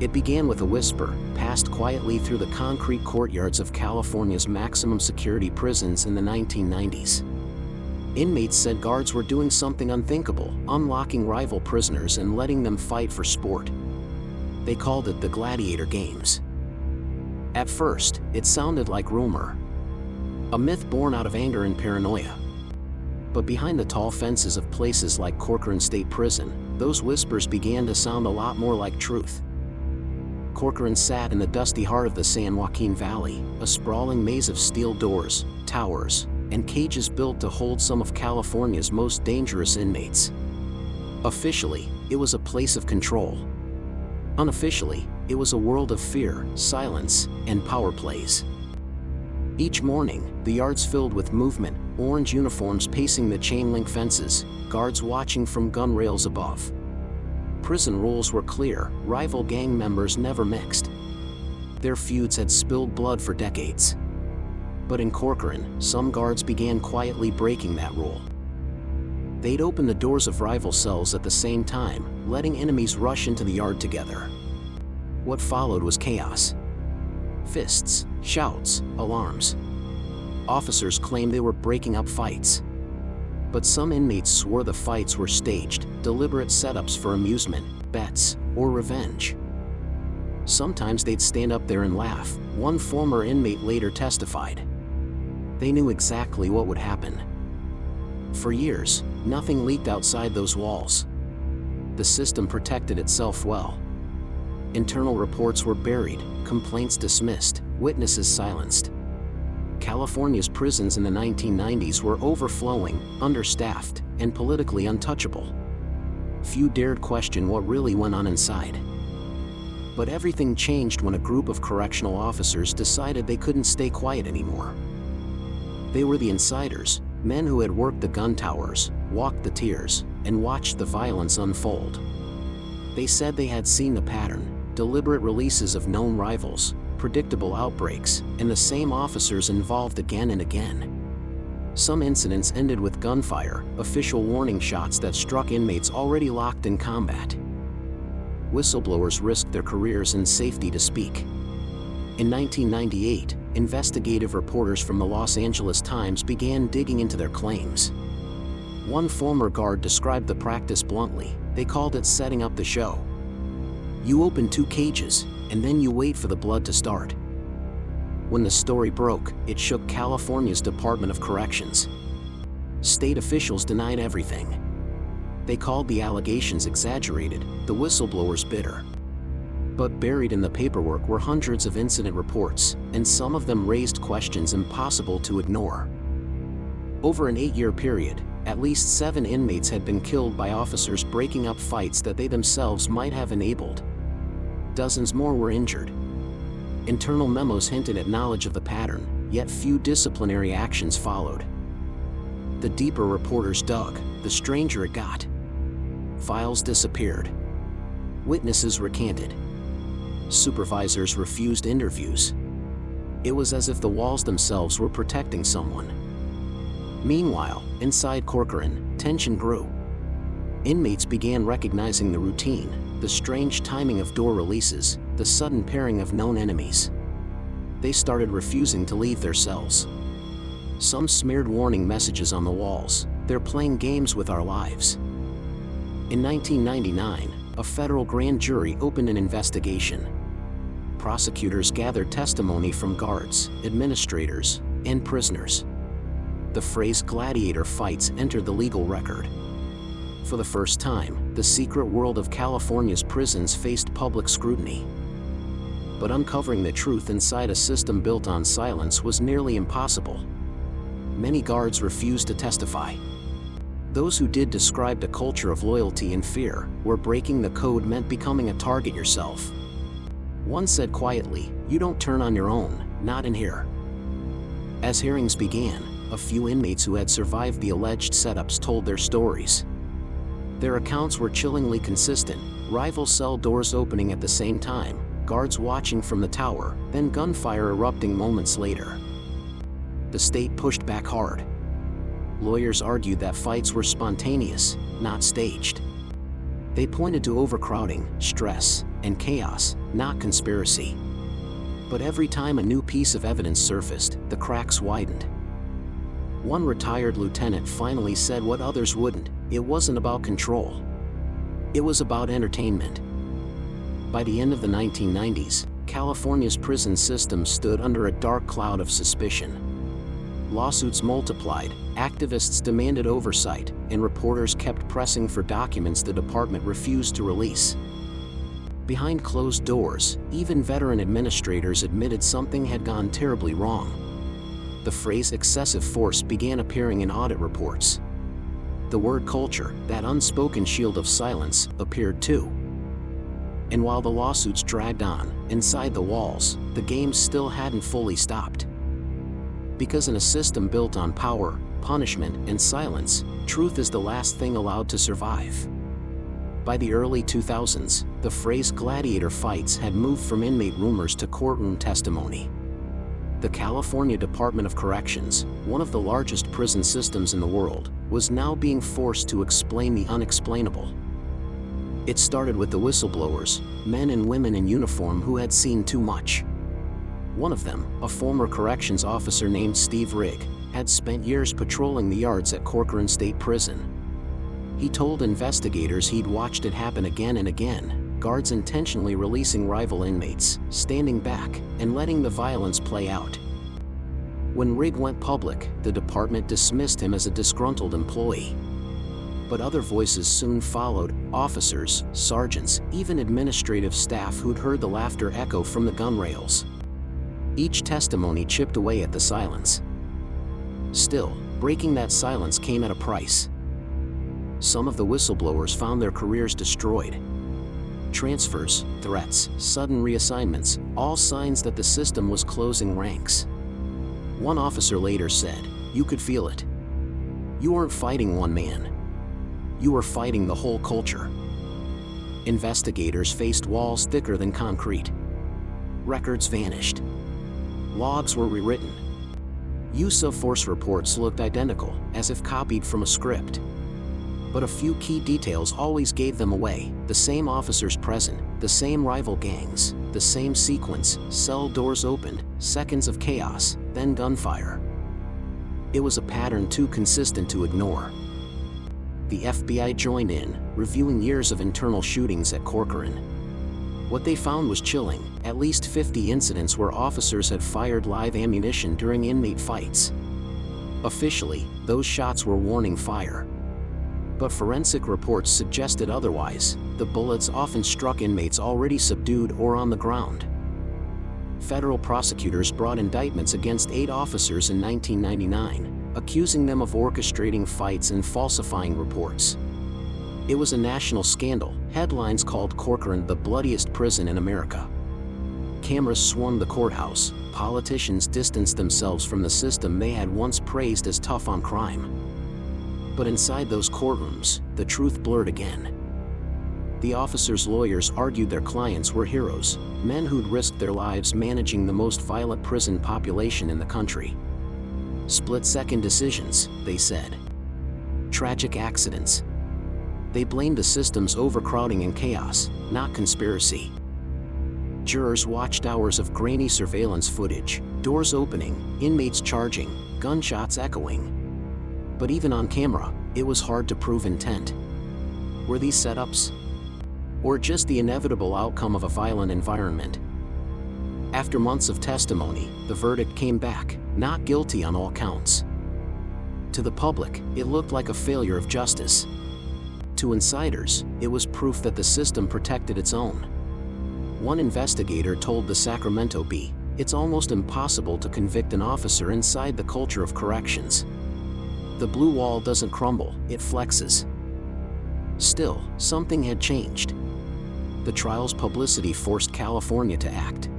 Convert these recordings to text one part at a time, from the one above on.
It began with a whisper, passed quietly through the concrete courtyards of California's maximum security prisons in the 1990s. Inmates said guards were doing something unthinkable, unlocking rival prisoners and letting them fight for sport. They called it the Gladiator Games. At first, it sounded like rumor, a myth born out of anger and paranoia. But behind the tall fences of places like Corcoran State Prison, those whispers began to sound a lot more like truth. Corcoran sat in the dusty heart of the San Joaquin Valley, a sprawling maze of steel doors, towers, and cages built to hold some of California's most dangerous inmates. Officially, it was a place of control. Unofficially, it was a world of fear, silence, and power plays. Each morning, the yards filled with movement, orange uniforms pacing the chain-link fences, guards watching from gun rails above. Prison rules were clear, rival gang members never mixed. Their feuds had spilled blood for decades. But in Corcoran, some guards began quietly breaking that rule. They'd open the doors of rival cells at the same time, letting enemies rush into the yard together. What followed was chaos. Fists, shouts, alarms. Officers claimed they were breaking up fights. But some inmates swore the fights were staged, deliberate setups for amusement, bets, or revenge. Sometimes they'd stand up there and laugh, one former inmate later testified. They knew exactly what would happen. For years, nothing leaked outside those walls. The system protected itself well. Internal reports were buried, complaints dismissed, witnesses silenced. California's prisons in the 1990s were overflowing, understaffed, and politically untouchable. Few dared question what really went on inside. But everything changed when a group of correctional officers decided they couldn't stay quiet anymore. They were the insiders, men who had worked the gun towers, walked the tiers, and watched the violence unfold. They said they had seen the pattern: deliberate releases of known rivals, predictable outbreaks, and the same officers involved again and again. Some incidents ended with gunfire, official warning shots that struck inmates already locked in combat. Whistleblowers risked their careers and safety to speak. In 1998, investigative reporters from the Los Angeles Times began digging into their claims. One former guard described the practice bluntly. They called it setting up the show. You open 2 cages, and then you wait for the blood to start. When the story broke, it shook California's Department of Corrections. State officials denied everything. They called the allegations exaggerated, the whistleblowers bitter. But buried in the paperwork were hundreds of incident reports, and some of them raised questions impossible to ignore. Over an 8-year period, at least 7 inmates had been killed by officers breaking up fights that they themselves might have enabled. Dozens more were injured. Internal memos hinted at knowledge of the pattern, yet few disciplinary actions followed. The deeper reporters dug, the stranger it got. Files disappeared. Witnesses recanted. Supervisors refused interviews. It was as if the walls themselves were protecting someone. Meanwhile, inside Corcoran, tension grew. Inmates began recognizing the routine, the strange timing of door releases, the sudden pairing of known enemies. They started refusing to leave their cells. Some smeared warning messages on the walls: "They're playing games with our lives." In 1999, a federal grand jury opened an investigation. Prosecutors gathered testimony from guards, administrators, and prisoners. The phrase "Gladiator Fights" entered the legal record. For the first time, the secret world of California's prisons faced public scrutiny. But uncovering the truth inside a system built on silence was nearly impossible. Many guards refused to testify. Those who did described a culture of loyalty and fear, where breaking the code meant becoming a target yourself. One said quietly, "You don't turn on your own, not in here." As hearings began, a few inmates who had survived the alleged setups told their stories. Their accounts were chillingly consistent: rival cell doors opening at the same time, guards watching from the tower, then gunfire erupting moments later. The state pushed back hard. Lawyers argued that fights were spontaneous, not staged. They pointed to overcrowding, stress, and chaos, not conspiracy. But every time a new piece of evidence surfaced, the cracks widened. One retired lieutenant finally said what others wouldn't: it wasn't about control. It was about entertainment. By the end of the 1990s, California's prison system stood under a dark cloud of suspicion. Lawsuits multiplied, activists demanded oversight, and reporters kept pressing for documents the department refused to release. Behind closed doors, even veteran administrators admitted something had gone terribly wrong. The phrase excessive force began appearing in audit reports. The word culture, that unspoken shield of silence, appeared too. And while the lawsuits dragged on, inside the walls, the games still hadn't fully stopped. Because in a system built on power, punishment, and silence, truth is the last thing allowed to survive. By the early 2000s, the phrase Gladiator Fights had moved from inmate rumors to courtroom testimony. The California Department of Corrections, one of the largest prison systems in the world, was now being forced to explain the unexplainable. It started with the whistleblowers, men and women in uniform who had seen too much. One of them, a former corrections officer named Steve Rigg, had spent years patrolling the yards at Corcoran State Prison. He told investigators he'd watched it happen again and again: guards intentionally releasing rival inmates, standing back, and letting the violence play out. When Rigg went public, the department dismissed him as a disgruntled employee. But other voices soon followed: officers, sergeants, even administrative staff who'd heard the laughter echo from the gun rails. Each testimony chipped away at the silence. Still, breaking that silence came at a price. Some of the whistleblowers found their careers destroyed. Transfers, threats, sudden reassignments, all signs that the system was closing ranks. One officer later said, "You could feel it. You weren't fighting one man. You were fighting the whole culture." Investigators faced walls thicker than concrete. Records vanished. Logs were rewritten. Use of force reports looked identical, as if copied from a script. But a few key details always gave them away: the same officers present, the same rival gangs, the same sequence: cell doors opened, seconds of chaos, then gunfire. It was a pattern too consistent to ignore. The FBI joined in, reviewing years of internal shootings at Corcoran. What they found was chilling: at least 50 incidents where officers had fired live ammunition during inmate fights. Officially, those shots were warning fire. But forensic reports suggested otherwise: the bullets often struck inmates already subdued or on the ground. Federal prosecutors brought indictments against 8 officers in 1999, accusing them of orchestrating fights and falsifying reports. It was a national scandal. Headlines called Corcoran the bloodiest prison in America. Cameras swarmed the courthouse. Politicians distanced themselves from the system they had once praised as tough on crime. But inside those courtrooms, the truth blurred again. The officers' lawyers argued their clients were heroes, men who'd risked their lives managing the most violent prison population in the country. Split-second decisions, they said. Tragic accidents. They blamed the system's overcrowding and chaos, not conspiracy. Jurors watched hours of grainy surveillance footage: doors opening, inmates charging, gunshots echoing. But even on camera, it was hard to prove intent. Were these setups? Or just the inevitable outcome of a violent environment? After months of testimony, the verdict came back: not guilty on all counts. To the public, it looked like a failure of justice. To insiders, it was proof that the system protected its own. One investigator told the Sacramento Bee, "It's almost impossible to convict an officer inside the culture of corrections. The blue wall doesn't crumble, it flexes." Still, something had changed. The trial's publicity forced California to act.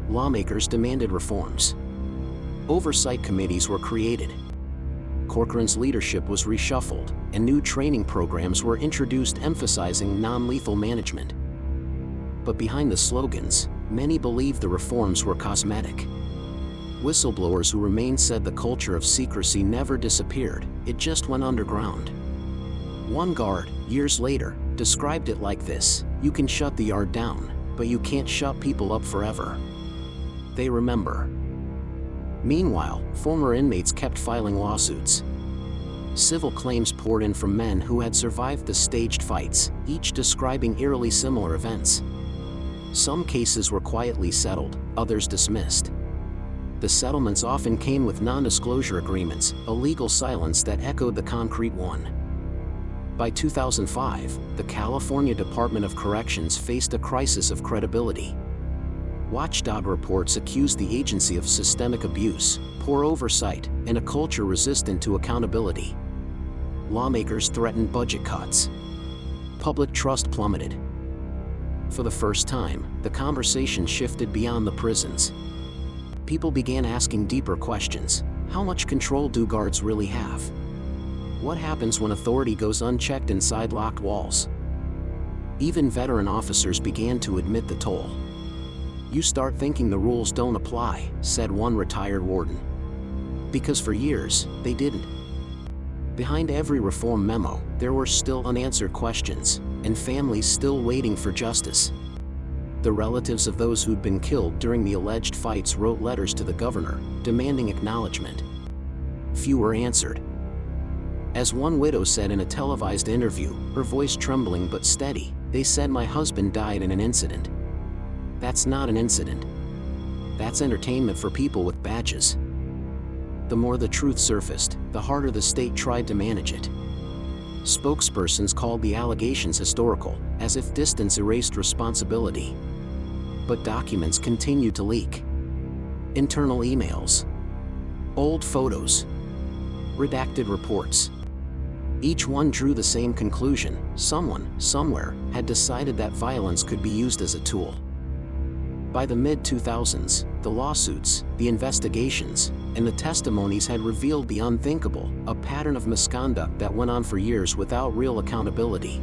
Lawmakers demanded reforms. Oversight committees were created. Corcoran's leadership was reshuffled, and new training programs were introduced emphasizing non-lethal management. But behind the slogans, many believed the reforms were cosmetic. Whistleblowers who remained said the culture of secrecy never disappeared, it just went underground. One guard, years later, described it like this: "You can shut the yard down, but you can't shut people up forever." They remember. Meanwhile, former inmates kept filing lawsuits. Civil claims poured in from men who had survived the staged fights, each describing eerily similar events. Some cases were quietly settled, others dismissed. The settlements often came with non-disclosure agreements, a legal silence that echoed the concrete one. By 2005, the California Department of Corrections faced a crisis of credibility. Watchdog reports accused the agency of systemic abuse, poor oversight, and a culture resistant to accountability. Lawmakers threatened budget cuts. Public trust plummeted. For the first time, the conversation shifted beyond the prisons. People began asking deeper questions. How much control do guards really have? What happens when authority goes unchecked inside locked walls? Even veteran officers began to admit the toll. "You start thinking the rules don't apply," said one retired warden. Because for years, they didn't. Behind every reform memo, there were still unanswered questions, and families still waiting for justice. The relatives of those who'd been killed during the alleged fights wrote letters to the governor, demanding acknowledgement. Few were answered. As one widow said in a televised interview, her voice trembling but steady, "They said my husband died in an incident." That's not an incident. That's entertainment for people with badges. The more the truth surfaced, the harder the state tried to manage it. Spokespersons called the allegations historical, as if distance erased responsibility. But documents continued to leak. Internal emails, old photos, redacted reports. Each one drew the same conclusion: someone, somewhere, had decided that violence could be used as a tool. By the mid-2000s, the lawsuits, the investigations, and the testimonies had revealed the unthinkable, a pattern of misconduct that went on for years without real accountability.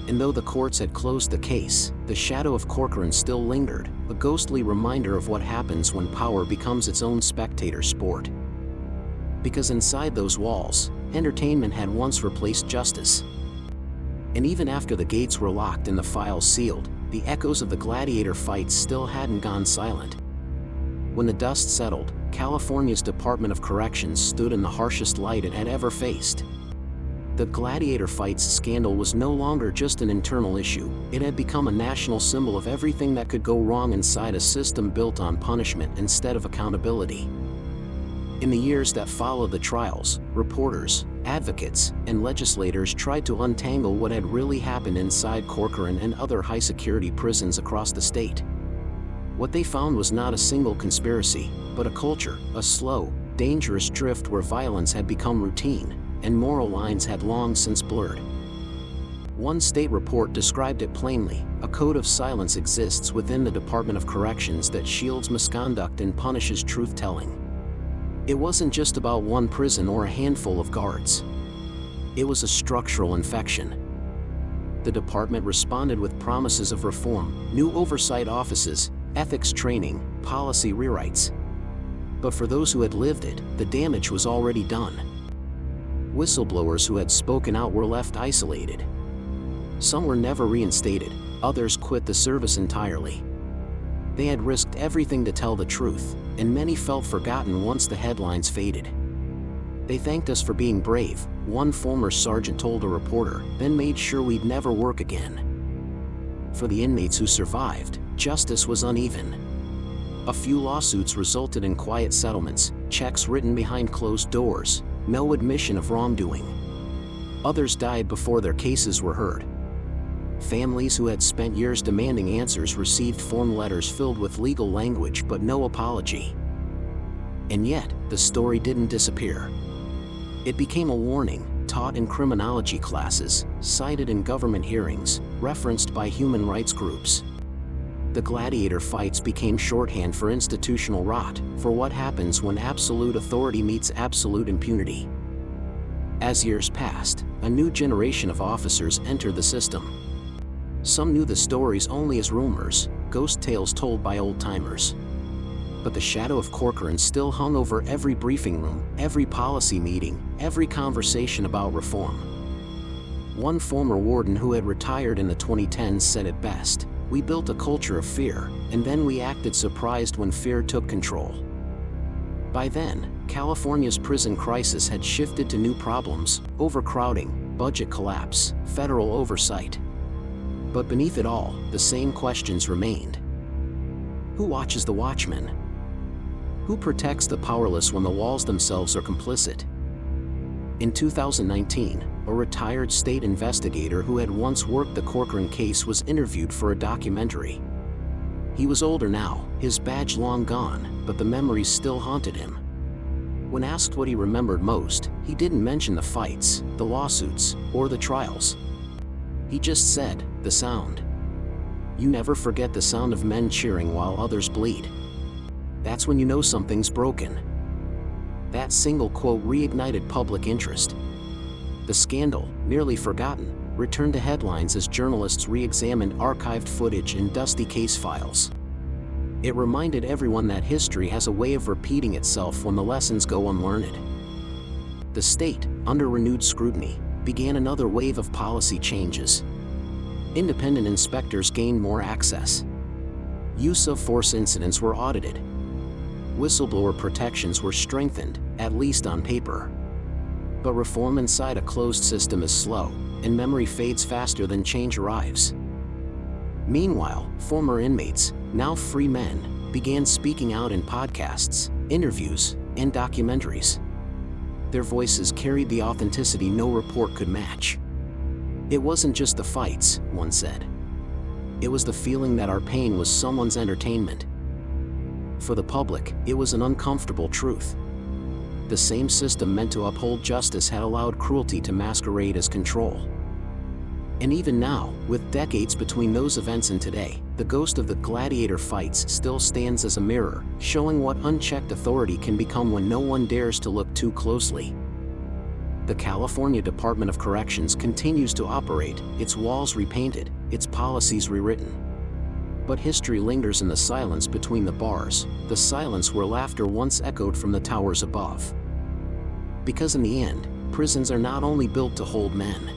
And though the courts had closed the case, the shadow of Corcoran still lingered, a ghostly reminder of what happens when power becomes its own spectator sport. Because inside those walls, entertainment had once replaced justice. And even after the gates were locked and the files sealed, the echoes of the Gladiator Fights still hadn't gone silent. When the dust settled, California's Department of Corrections stood in the harshest light it had ever faced. The Gladiator Fights scandal was no longer just an internal issue, it had become a national symbol of everything that could go wrong inside a system built on punishment instead of accountability. In the years that followed the trials, reporters, advocates, and legislators tried to untangle what had really happened inside Corcoran and other high-security prisons across the state. What they found was not a single conspiracy, but a culture, a slow, dangerous drift where violence had become routine, and moral lines had long since blurred. One state report described it plainly: a code of silence exists within the Department of Corrections that shields misconduct and punishes truth-telling. It wasn't just about one prison or a handful of guards. It was a structural infection. The department responded with promises of reform, new oversight offices, ethics training, policy rewrites. But for those who had lived it, the damage was already done. Whistleblowers who had spoken out were left isolated. Some were never reinstated, others quit the service entirely. They had risked everything to tell the truth, and many felt forgotten once the headlines faded. "They thanked us for being brave," one former sergeant told a reporter, "then made sure we'd never work again." For the inmates who survived, justice was uneven. A few lawsuits resulted in quiet settlements, checks written behind closed doors, no admission of wrongdoing. Others died before their cases were heard. Families who had spent years demanding answers received form letters filled with legal language but no apology. And yet, the story didn't disappear. It became a warning, taught in criminology classes, cited in government hearings, referenced by human rights groups. The Gladiator Fights became shorthand for institutional rot, for what happens when absolute authority meets absolute impunity. As years passed, a new generation of officers entered the system. Some knew the stories only as rumors, ghost tales told by old-timers. But the shadow of Corcoran still hung over every briefing room, every policy meeting, every conversation about reform. One former warden who had retired in the 2010s said it best: "We built a culture of fear, and then we acted surprised when fear took control." By then, California's prison crisis had shifted to new problems: overcrowding, budget collapse, federal oversight. But beneath it all, the same questions remained. Who watches the watchmen? Who protects the powerless when the walls themselves are complicit? In 2019, a retired state investigator who had once worked the Corcoran case was interviewed for a documentary. He was older now, his badge long gone, but the memories still haunted him. When asked what he remembered most, he didn't mention the fights, the lawsuits, or the trials. He just said, "The sound. You never forget the sound of men cheering while others bleed. That's when you know something's broken." That single quote reignited public interest. The scandal, nearly forgotten, returned to headlines as journalists re-examined archived footage and dusty case files. It reminded everyone that history has a way of repeating itself when the lessons go unlearned. The state, under renewed scrutiny, began another wave of policy changes. Independent inspectors gained more access. Use of force incidents were audited. Whistleblower protections were strengthened, at least on paper. But reform inside a closed system is slow, and memory fades faster than change arrives. Meanwhile, former inmates, now free men, began speaking out in podcasts, interviews, and documentaries. Their voices carried the authenticity no report could match. "It wasn't just the fights," one said. "It was the feeling that our pain was someone's entertainment." For the public, it was an uncomfortable truth. The same system meant to uphold justice had allowed cruelty to masquerade as control. And even now, with decades between those events and today, the ghost of the Gladiator Fights still stands as a mirror, showing what unchecked authority can become when no one dares to look too closely. The California Department of Corrections continues to operate, its walls repainted, its policies rewritten. But history lingers in the silence between the bars, the silence where laughter once echoed from the towers above. Because in the end, prisons are not only built to hold men.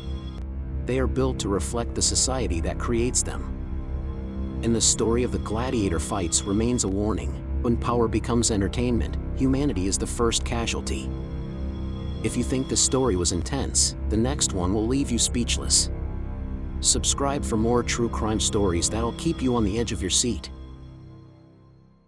They are built to reflect the society that creates them. And the story of the Gladiator Fights remains a warning: when power becomes entertainment, humanity is the first casualty. If you think the story was intense, the next one will leave you speechless. Subscribe for more true crime stories that'll keep you on the edge of your seat.